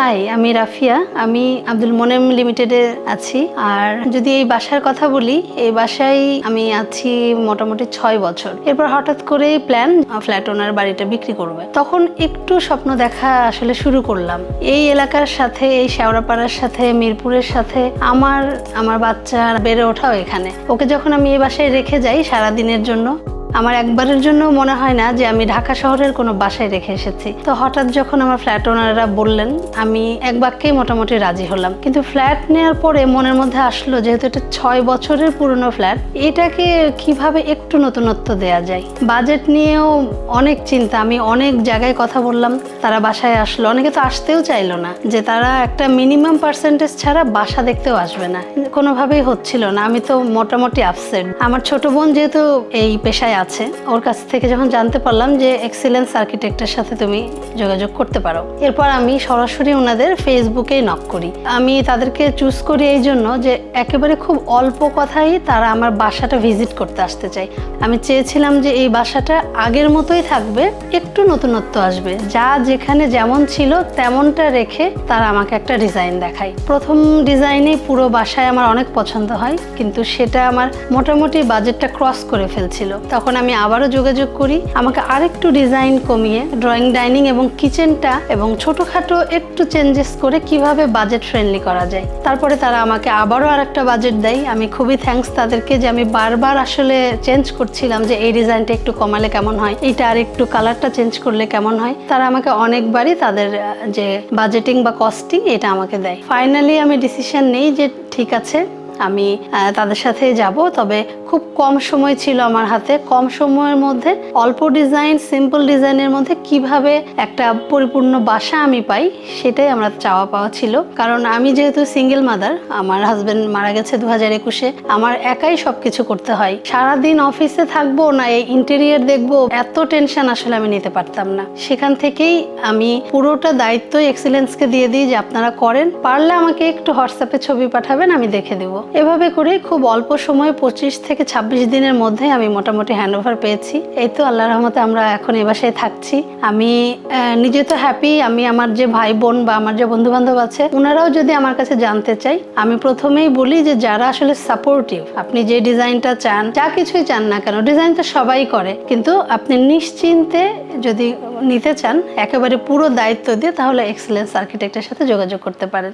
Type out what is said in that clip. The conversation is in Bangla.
হাই, আমি রাফিয়া। আমি আব্দুল মোনেম লিমিটেডে আছি। আর যদি এই বাসার কথা বলি, এই বাসায় আমি আছি মোটামুটি 6 বছর। এরপর হঠাৎ করেই প্ল্যান ফ্ল্যাট ওনার বাড়িটা বিক্রি করবে। তখন একটু স্বপ্ন দেখা আসলে শুরু করলাম। এই এলাকার সাথে, এই শেওড়াপাড়ার সাথে, মিরপুরের সাথে আমার বাচ্চা বেড়ে ওঠাও এখানে। ওকে যখন আমি এই বাসায় রেখে যাই সারাদিনের জন্য, আমার একবারের জন্য মনে হয় না যে আমি ঢাকা শহরের কোনো বাসায় রেখে এসেছি। তো হঠাৎ যখন আমার ফ্ল্যাট ওনাররা বললেন, আমি এক বাক্যেই মোটামুটি রাজি হলাম। কিন্তু ফ্ল্যাট নেওয়ার পরে মনের মধ্যে আসলো, যেহেতু এটা 6 বছরের পুরনো ফ্ল্যাট, এটাকে কিভাবে একটু নতুনত্ব দেয়া যায়। বাজেট নিয়েও অনেক চিন্তা, আমি অনেক জায়গায় কথা বললাম। তারা বাসায় আসলো, অনেকে তো আসতেও চাইলো না, যে তারা একটা মিনিমাম পার্সেন্টেজ ছাড়া বাসা দেখতেও আসবে না। কোনোভাবেই হচ্ছিল না। আমি তো মোটামুটি আপসেট। আমার ছোট বোন যেহেতু এই পেশায় আছে, ওর কাছ থেকে যখন জানতে পারলাম যে এক্সিলেন্স আর্কিটেক্টের সাথে তুমি যোগাযোগ করতে পারো, এরপর আমি সরাসরি ওনাদের ফেসবুকেই নক করি। আমি তাদেরকে চুজ করি এই জন্য যে একেবারে খুব অল্প কথাই তারা আমার বাসাটা ভিজিট করতে আসতে চাই। আমি চেয়েছিলাম যে এই বাসাটা আগের মতোই থাকবে, একটু নতুনত্ব আসবে, যা যেখানে যেমন ছিল তেমনটা রেখে তারা আমাকে একটা ডিজাইন দেখায়। প্রথম ডিজাইনেই পুরো বাসায় আমার অনেক পছন্দ হয়, কিন্তু সেটা আমার মোটামুটি বাজেটটা ক্রস করে ফেলছিল। তখন আমি আবারও যোগাযোগ করি। আমাকে আরেকটু ডিজাইন কমিয়ে ড্রয়িং, ডাইনিং এবং কিচেনটা এবং ছোটোখাটো একটু চেঞ্জেস করে কিভাবে বাজেট ফ্রেন্ডলি করা যায়। তারপরে তারা আমাকে আবারও আরেকটা বাজেট দেয়। আমি খুবই থ্যাঙ্কস তাদেরকে, যে আমি বারবার আসলে চেঞ্জ করছিলাম যে এই ডিজাইনটা একটু কমালে কেমন হয়, এইটা আর একটু কালারটা চেঞ্জ করলে কেমন হয়। তারা আমাকে অনেকবারই তাদের যে বাজেটিং বা কস্টিং এটা আমাকে দেয়। ফাইনালি আমি ডিসিশন নেই যে ঠিক আছে, আমি তাদের সাথে যাব। তবে খুব কম সময় ছিল আমার হাতে। কম সময়ের মধ্যে অল্প ডিজাইন, সিম্পল ডিজাইনের মধ্যে কিভাবে একটা পরিপূর্ণ বাসা আমি পাই, সেটাই আমরা চাওয়া পাওয়া ছিল। কারণ আমি যেহেতু সিঙ্গেল মাদার, আমার হাজবেন্ড মারা গেছে 2021-এ, আমার একাই সবকিছু করতে হয়। সারাদিন অফিসে থাকবো না এই ইন্টেরিয়ার দেখবো, এত টেনশন আসলে আমি নিতে পারতাম না। সেখান থেকেই আমি পুরোটা দায়িত্বই এক্সিলেন্সকে দিয়ে দিই যে আপনারা করেন, পারলে আমাকে একটু হোয়াটসঅ্যাপে ছবি পাঠাবেন, আমি দেখে দেবো। এভাবে করে খুব অল্প সময় 25 থেকে 26 দিনের মধ্যে আমি মোটামুটি হ্যান্ডওভার পেয়েছি। এই তো আল্লাহর রহমতে আমরা এখন এই বাসায় থাকছি। আমি নিজে তো হ্যাপি। আমি আমার যে ভাই বোন বা আমার যে বন্ধু বান্ধব আছে, ওনারাও যদি আমার কাছে জানতে চাই, আমি প্রথমেই বলি যে যারা আসলে সাপোর্টিভ, আপনি যে ডিজাইনটা চান, যা কিছুই চান না কেন, ডিজাইন তো সবাই করে, কিন্তু আপনি নিশ্চিন্তে যদি নিতে চান একেবারে পুরো দায়িত্ব দিয়ে, তাহলে এক্সিলেন্স আর্কিটেক্টের সাথে যোগাযোগ করতে পারেন।